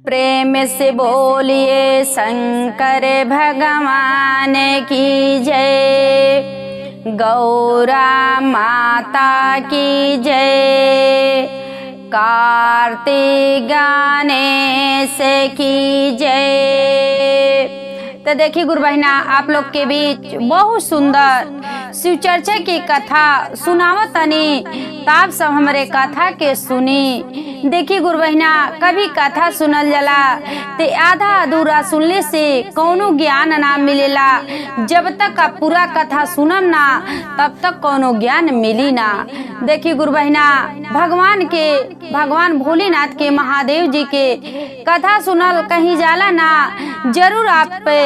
प्रेम से बोलिए शंकर भगवान की जय, गौरा माता की जय, कार्तिक गणेश की जय। तो देखिए गुरु बहिना, आप लोग के बीच बहुत सुंदर शिव चर्चा की कथा सुनावत तनी, ताप सब हमारे कथा के सुनी। देखिए गुरु बहिना, कभी कथा सुनल जाला ते आधा अधूरा सुनले से कौनो ज्ञान ना मिलेला। जब तक आप पूरा कथा सुनम ना तब तक कौनो ज्ञान मिली ना। देखिए गुरु बहिना, भगवान भोलेनाथ के, महादेव जी के कथा सुनल कहीं जाला ना, जरूर आप पे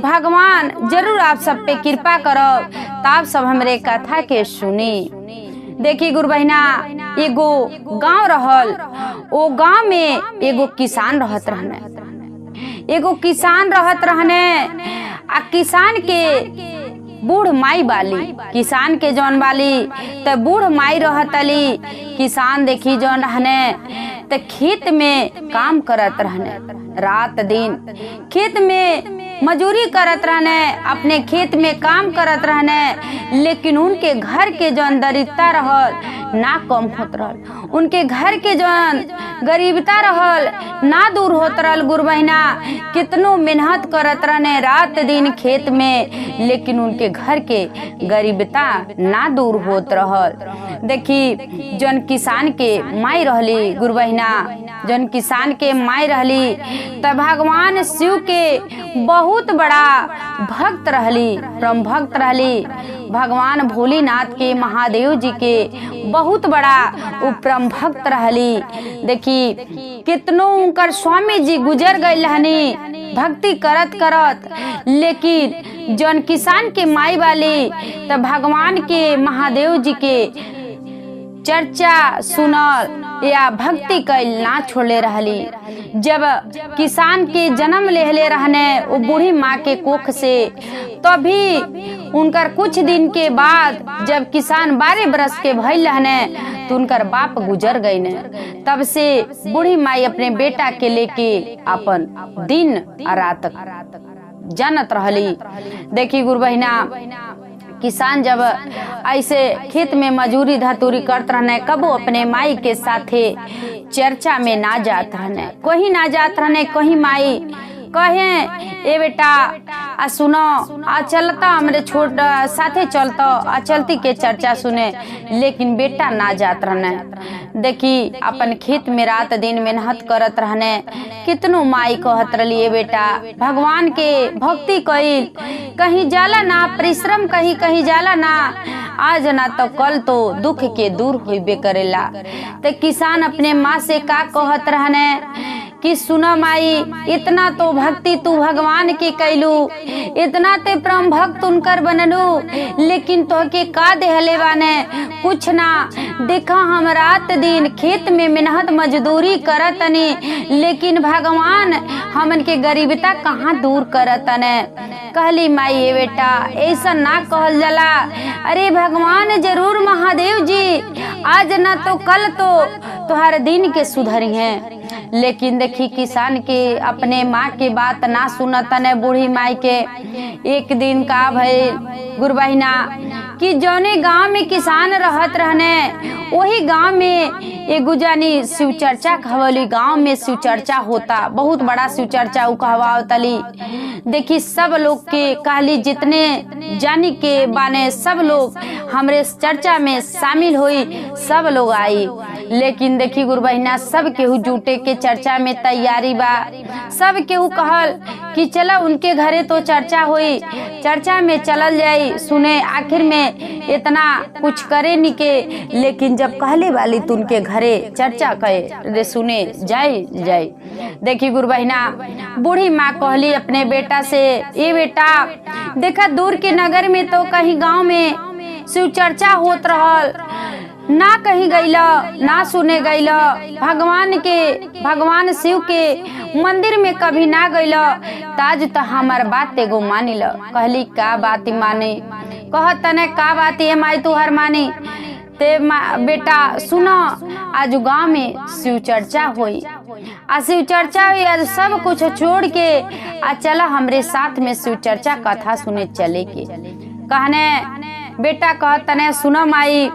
भगवान जरूर आप सब पे कृपा करो, ताप सब हमरे कथा के सुनी। देखिए गुरु बहिना, एगो गांव रहल, ओ गांव में एगो किसान रहत रहने, आ किसान के बूढ़ माई बाली, किसान के जौन बाली त बूढ़ माई रहतली। किसान देखी जौन रहने त खेत में काम करत रहने, रात दिन खेत में मजूरी करत रहने, अपने खेत में काम करत रहने। लेकिन उनके घर के जौन दरिद्रता रहल ना कम होत रहल, उनके घर के जौन गरीबता रहल ना दूर होत रहल। गुरु बहिना, कितनो मेहनत करत रहने रात दिन खेत में, लेकिन उनके घर के गरीबता ना दूर होत रहल। देखी जौन किसान के माई रहली, गुरु बहिना जौन किसान के माई रहली तब भगवान शिव के बहुत बड़ा भक्त रहली, परम भक्त रहली। भगवान भोलेनाथ के, महादेव जी के बहुत बड़ा परम भक्त रहली। देखी कितनो उनकर स्वामी जी गुजर गए रहनी भक्ति करत करत, लेकिन जौन किसान के माई वाली तब भगवान के, महादेव जी के चर्चा सुनल या भक्ति कैल ना छोड़ले रहली। जब किसान के जन्म लेहले रहने वो बूढ़ी माँ के कोख से, तभी उनकर कुछ दिन के बाद जब किसान 12 बरस के भइल रहने तो उनकर बाप गुजर गए ने। तब से बूढ़ी माई अपने बेटा के लेके अपन दिन और रात जानत रहली। देखी गुरु बहिना, किसान जब ऐसे खेत में मजूरी धतूरी करत रहने, कबो अपने माई के साथे चर्चा में ना जात रहने, कहीं ना जात रहने। कहीं माई कहे ए बेटा आ सुनो, आ चलता हमरे छोट साथे चलता, आ चलती के चर्चा सुने, लेकिन बेटा ना जात रहने। देखी अपन खेत में रात दिन मेहनत करत रहने। कितनो माई कहत रही ए बेटा भगवान के भक्ति कईल कहीं जाला ना, परिश्रम कहीं कहीं जाला ना, आज ना तो कल तो दुख के दूर होइबे करेला। तो किसान अपने माँ से का कहत रहने कि सुनो माई, इतना तो भक्ति तू भगवान की कैलू, इतना ते परम भक्त उनकर बनलू, लेकिन तो के का देहले बाने कुछ ना। देखा हम रात दिन खेत में मेहनत मजदूरी करतनी, लेकिन भगवान हमन के गरीबता कहाँ दूर करतने। कहली माई ए बेटा ऐसा ना कहल जाला, अरे भगवान जरूर महादेव जी आज ना तो कल तो तुहार दिन के सुधरी हैं। लेकिन देखी किसान के अपने माँ की बात ना सुनतने बूढ़ी माई के। एक दिन का भइल गुरु बहिना कि जौने गांव में किसान रहत रहने, वही गांव में एगो जानी शिव चर्चा कहवली। गांव में शिव चर्चा होता, बहुत बड़ा शिव चर्चा उ कहवावतली। देखी सब लोग के कहली जितने जानी के बाने सब लोग हमरे चर्चा में शामिल हुई, सब लोग आई। लेकिन देखी गुरु बहिना, सब केहू जुटे के चर्चा में तैयारी बा। सब केहू कहल कि चला उनके घरे तो चर्चा हुई, चर्चा में चलल जाई सुने। आखिर में इतना कुछ करे नहीं के, लेकिन जब कहले वाली तो उनके घरे चर्चा करे सुने जाई। देखी गुरु बहिना, बूढ़ी माँ कहली अपने बेटा से, ये बेटा देखा दूर के नगर में तो कहीं गांव में शिव चर्चा होत रहल, ना कहीं गईला ना सुने गईला, भगवान शिव के मंदिर में कभी ना गईला, ताज तो हमार बात एगो मानी ल। कहली का बात माने? कहत तने का बात ये माई तुहर मानी? ते बेटा सुनो, आज गांव में शिव चर्चा हुई। आज शिव चर्चा हुई, आज सब कुछ छोड़ के आज चला हमरे साथ में शिव चर्चा कथा सुने चले के। कहने बेटा कहतने सुनो माई,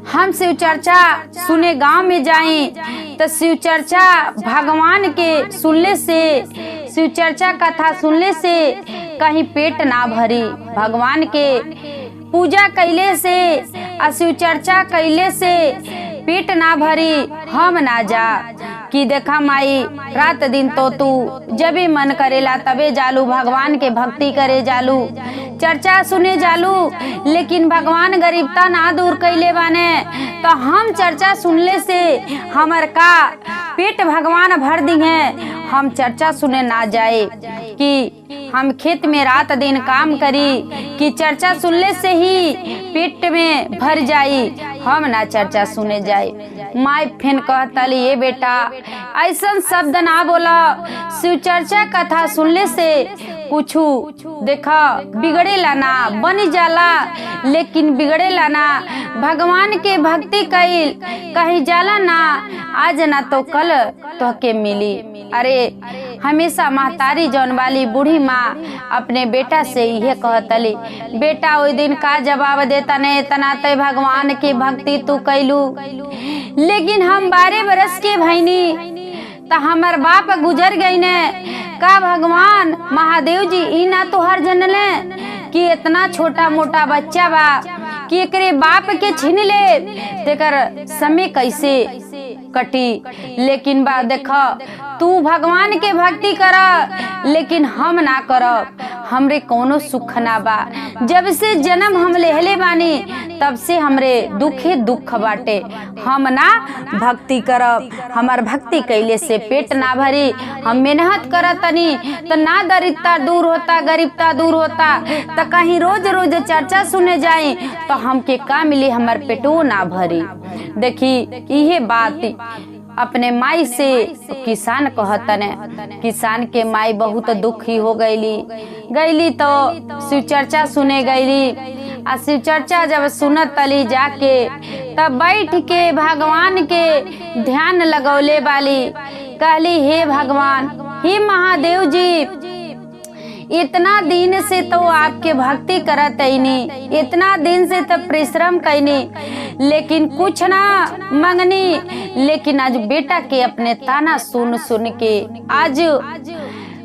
हम शिव चर्चा सुने गांव में जाएं तो शिव चर्चा भगवान के सुनने से, शिव चर्चा कथा सुनने से कहीं पेट ना भरी। भगवान के पूजा कैले से, शिव चर्चा कैले से पेट ना भरी। हम ना जा कि देखा माई रात दिन तो तू जब भी मन करेला तबे जालू, भगवान के भक्ति करे जालू, चर्चा सुने जालू, लेकिन भगवान गरीबता ना दूर कैले बाने। तो हम चर्चा सुनले से हमर का पेट भगवान भर दी है। हम चर्चा सुने ना जाए कि हम खेत में रात दिन काम करी कि चर्चा सुनले से ही पेट में भर जाई। हम ना चर्चा सुने जाए। माई फिर कहतली ये बेटा ऐसा शब्द ना बोला, शिव चर्चा कथा सुनले से कुछ देखा बिगड़ेला ना, बन जाला लेकिन बिगड़ेला ना। भगवान के भक्ति कैल कहीं जाला ना, आज ना तो कल तो के मिली। अरे हमेशा महतारी जौन वाली बूढ़ी माँ अपने बेटा से यह कहतली, बेटा ओई दिन का जवाब देता नहीं, इतना तो भगवान की भक्ति तू कैलू, लेकिन हम 12 बरस के भैनी तो हमार बाप गुजर गई ने। का भगवान महादेव जी ई ना तो हर जनले कि इतना छोटा मोटा बच्चा बा कि एकरे बाप के छीन ले, तेकर समय कैसे कटी। लेकिन बा देखा तू भगवान के भक्ति कर, लेकिन हम ना करब, हमरे कोनो सुख ना बा। जब से जन्म हम लेहले बानी तब से हमरे दुखे दुख बाटे। हम ना भक्ति करब, हमार भक्ति कैले से पेट ना भरी। हम मेहनत करत तनी तो ना दरिद्रता दूर होता, गरीबता दूर होता। तो कहीं रोज रोज चर्चा सुने जाए तो हमके का मिली, हमार पेटो ना भरी। देखी यह बात अपने माई से किसान कहतने। किसान के माई बहुत दुखी हो गईली तो शिव चर्चा सुने गईली। आ शिव चर्चा जब सुनत तली जाके तब बैठ के भगवान के ध्यान लगौले वाली कहली, हे भगवान, हे महादेव जी, इतना दिन से तो आपके भक्ति करत ऐनी, इतना दिन से तो परिश्रम कैनी, लेकिन कुछ ना मंगनी। लेकिन आज बेटा के अपने ताना सुन सुन के, आज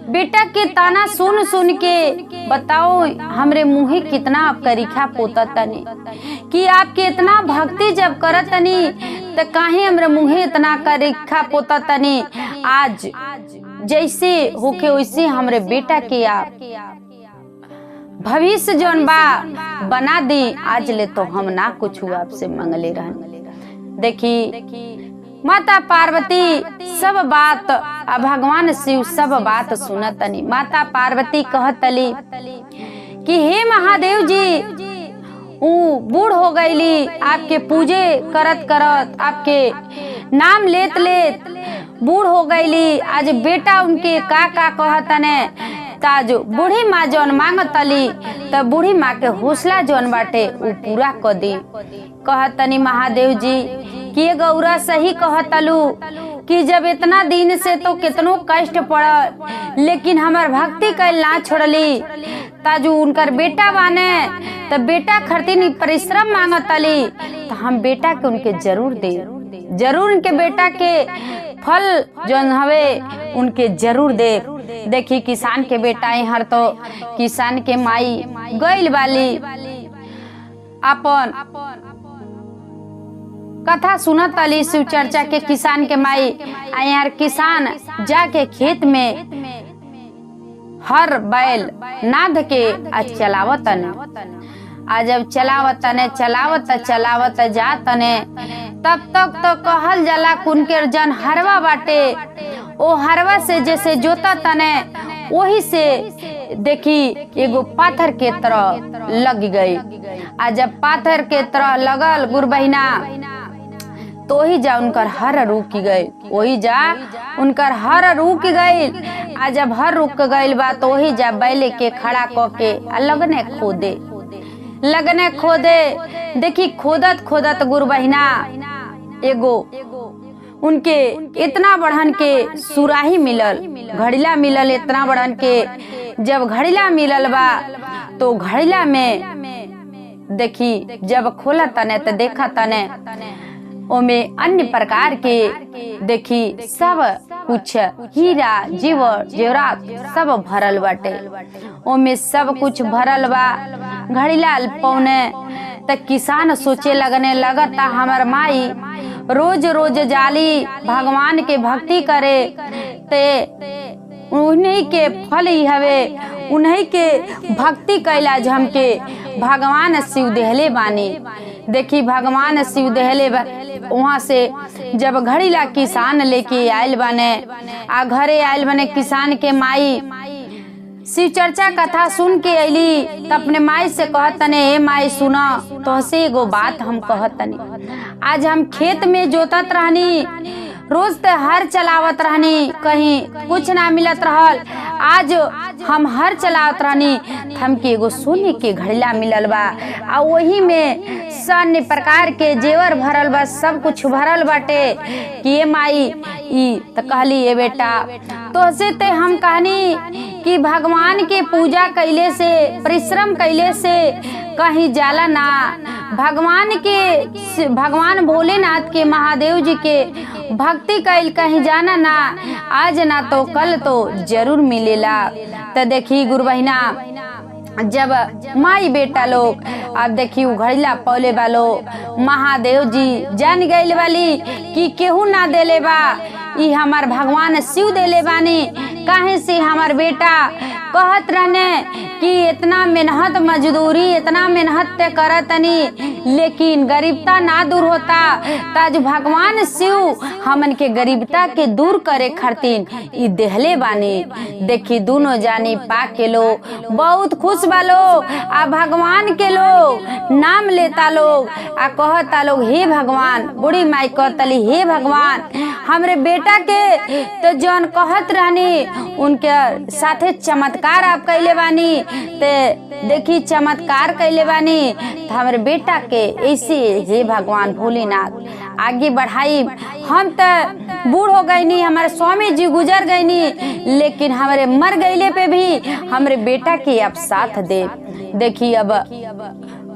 बेटा के ताना सुन सुन के बताओ हमरे मुँहे कितना आप करीखा पोता तनी कि आपके इतना भक्ति जब करत तनी तो काहे हमरे मुँहे इतना करीखा पोता तनी। आज जैसे होके वैसे हमरे बेटा के आप भविष्य जौन बा बना दी। आज ले तो हम ना कुछ आपसे मंगले रहन। देखी माता पार्वती सब बात, भगवान शिव सब बात सुनतनी। माता पार्वती कहतली कि हे महादेव जी, बूढ़ हो गईली, आपके पूजे करत करत, आपके नाम लेत लेत बूढ़ हो गईली। आज बेटा उनके का कहतने ताज बूढ़ी माँ जौन मांगतली तो बूढ़ी माँ के हौसला जौन बाटे उ पूरा कर दी। कहतनी महादेव जी कि गौरा सही कहतलू कि जब इतना दिन से तो कितनो कष्ट पड़, लेकिन हमार भक्ति कैल ना छोड़ली। ताजू उनकर बेटा बाने तो बेटा खरतीन परिश्रम मांगतली तो हम बेटा के उनके जरूर दे, जरूर उनके बेटा के फल जौन हवे उनके जरूर दे। देखी किसान के बेटा हर तो किसान के माई गइल वाली अपन कथा सुनत अली शिव चर्चा के। किसान के माई यार किसान जाके खेत में हर बैल नाद के आज चलावतन। आज जब चलावत जातने तब तक तो कहल जाला कुनके जन हरवा बाटे, ओ हरवा से जैसे जोता तने वही से देखी एगो पाथर के तरह लग गई। आ जब पाथर के तरह लगल गुरबहिना तो ही जा उनकर हर रुक गई, वही जा उनकर हर रुक गई। आ जब हर रुक गई बा तो वही जा बैले के खड़ा करके लगने खोदे। देखी खोदत खोदत गुरबहिना एगो उनके इतना बढ़न के सुराही मिलल, घड़िला मिलल इतना बढ़न के। जब घड़िला मिलल बा तो घड़िला में देखी जब खोला तने तो देखा तने ओमे अन्य प्रकार के देखी सब कुछ हीरा जेवर जेवरात सब भरल बाटे। ओमे सब कुछ भरल बा। घड़िला पौने तक किसान सोचे लगने लगता हमार माई रोज रोज जाली भगवान के भक्ति करे ते उन्हीं के फल ही हवे, उन्हीं के भक्ति कैला हमके भगवान शिव देहले बानी। देखी भगवान शिव देहले वहाँ से जब घड़िला किसान लेके आयल बने आ घरे आयल बने किसान के माई शिव चर्चा कथा सुन के अली तो अपने माई से कहतने ए माई सुना तो से एगो बात हम कहतनी। आज हम खेत में जोतत रहनी, रोज ते हर चलावत रहनी, कहीं कुछ ना मिलत रहल। आज हम हर चलावत रहनी, हमके एगो सोने के घड़िला मिलल बा आ वही में सन्य प्रकार के जेवर भरल बा, सब कुछ भरल बाटे कि ये माई ई तो कहली ए बेटा तो से ते हम कहनी कि भगवान के पूजा कैले से परिश्रम कैले से कहीं जाला ना। भगवान भोलेनाथ के महादेव जी के भक्ति कैल कहीं जाना ना, आज ना तो कल तो जरूर मिलेला। तो देखी गुरु बहिना जब माई बेटा लोग अब देखी घड़िला पौले वालो महादेव जी जान गईल वाली कि केहू ना देले बा, ई हमार भगवान शिव देले बानी। काहे से हमार बेटा कहत रहने कि इतना मेहनत मजदूरी इतना मेहनत ते करतनी लेकिन गरीबता ना दूर होता। ताज भगवान शिव हमन के गरीबता के दूर करे खातिर ई देहले बानी। देखी दोनों जानी पा के लो बहुत खुश बालो आ भगवान के लोग नाम लेता लोग आ कहता लोग हे भगवान। बूढ़ी माई कहतली हे भगवान हमरे बेटा के तो जौन कहत रहनी उनके साथे चमत्कार आप कैले बानी, ते देखी चमत्कार कैले बानी तो हमारे बेटा के ऐसे हे भगवान भोलेनाथ आगे बढ़ाई। हम तो बूढ़ हो गई नी, हमारे स्वामी जी गुजर गई नी, लेकिन हमारे मर गईले पे भी हमारे बेटा के अब साथ दे। देखी अब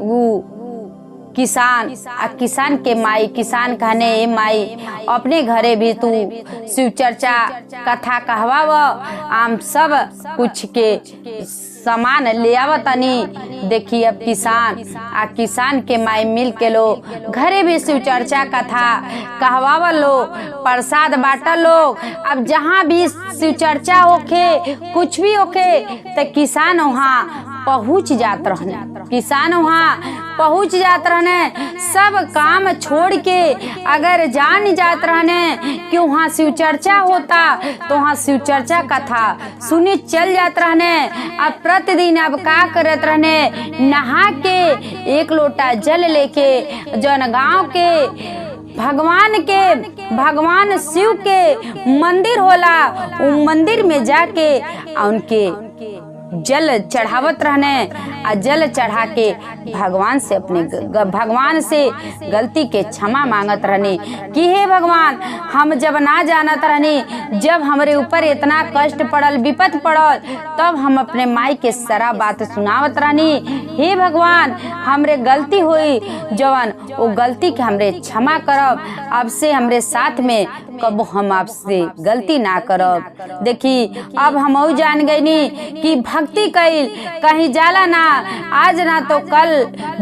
वो किसान के माई किसान कहने ए माई अपने घरे भी तू शिव चर्चा कथा कहवाव, आम सब कुछ के सामान ले आवतनी। देखी अब किसान के माई मिल के लो घरे भी शिव चर्चा कथा कहवाव लो, प्रसाद बांटल लो। अब जहाँ भी शिव चर्चा होके कुछ भी होके तो किसान वहाँ पहुँच जात रहने, किसान वहाँ पहुँच जात रहने, सब काम छोड़ के अगर जान जात रहने कि वहाँ शिव चर्चा होता तो वहाँ शिव चर्चा कथा सुनी चल जात रहने। अब प्रतिदिन अब का करत रहने नहा के एक लोटा जल लेके जौन गांव के भगवान शिव के मंदिर होला वो मंदिर में जाके उनके जल चढ़ावत रहने आ जल चढ़ा के भगवान से गलती के क्षमा मांगत रहने कि हे भगवान हम जब ना जानत रहनी, जब हमरे ऊपर इतना कष्ट पड़ल विपत पड़ल तब हम अपने माई के सारा बात सुनावत रहनी। हे भगवान हमरे गलती हुई जवन वो गलती के हमरे क्षमा करब, अब से हमरे साथ में कब हम आपसे गलती ना करब। देखी अब हम जान गईनी कि भक्ति कैल कहीं जाला ना, आज ना तो कल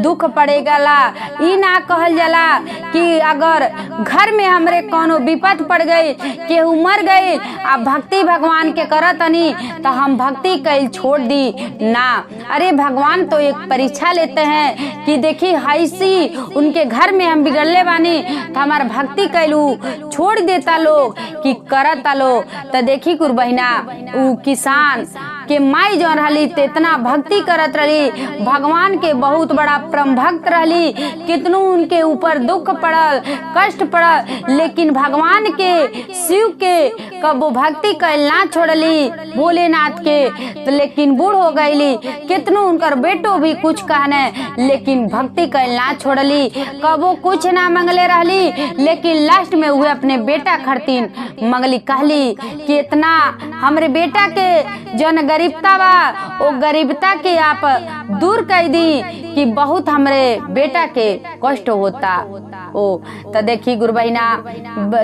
दुख पड़ेगा ला। ई ना कहल जाला कि अगर घर में हमरे कोनो विपत पड़ गई केहू मर गई अब भक्ति भगवान के करतनी तो हम भक्ति कैल छोड़ दी ना। अरे भगवान तो एक परीक्षा लेते हैं कि देखी हैसी उनके घर में हम बिगड़ले बानी तो हमार भक्ति कैलू छोड़ देता लोग कि करता लोग। तो देखी कुर बहिना उ किसान कि माई जो रहली तेतना भक्ति करत रही, भगवान के बहुत बड़ा परम भक्त रहली। कितनों उनके ऊपर दुख पड़ल, कष्ट पड़ल, लेकिन भगवान के शिव के कबो भक्ति कैल ना छोड़ली भोलेनाथ के। तो लेकिन बूढ़ हो गईली, कितनों उनकर बेटो भी कुछ कहने, लेकिन भक्ति कैल ना छोड़ली, कबो कुछ ना मंगले रहली। लेकिन लास्ट में हुए अपने बेटा खरतीन मंगली, कहली कि इतना हमरे बेटा के जन गरीबता बा, वो गरीबता के आप दूर कर दी कि बहुत हमरे बेटा के कष्ट होता। ओ तो देखी गुरु बहिना,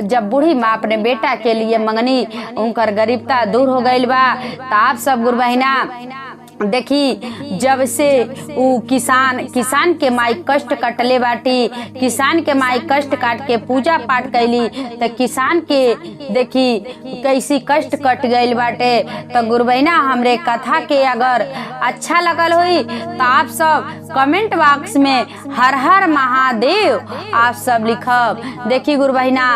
जब बूढ़ी माँ अपने बेटा के लिए मंगनी, उनकर गरीबता दूर हो गई बा। तो आप सब गुरु बहिना देखी, जब से उ किसान के माई कष्ट कटले बाटी, किसान के माई कष्ट काट के पूजा पाठ कैली, तो किसान के देखी कैसी कष्ट कट गईल बाटे। तो गुरु बहिना हमरे कथा के अगर अच्छा लगल हुई तो आप सब कमेंट बॉक्स में हर हर महादेव आप सब लिखब। देखी गुरु बहिना,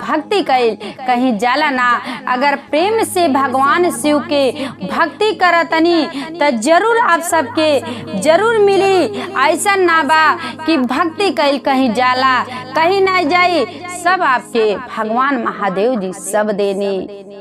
भक्ति कैल कहीं जाला ना, अगर प्रेम से भगवान शिव के भक्ति करतनी तो जरूर आप सबके जरूर मिली। ऐसा ना बा कि भक्ति कैल कहीं जाला, कहीं ना जाई, सब आपके भगवान महादेव जी सब देनी।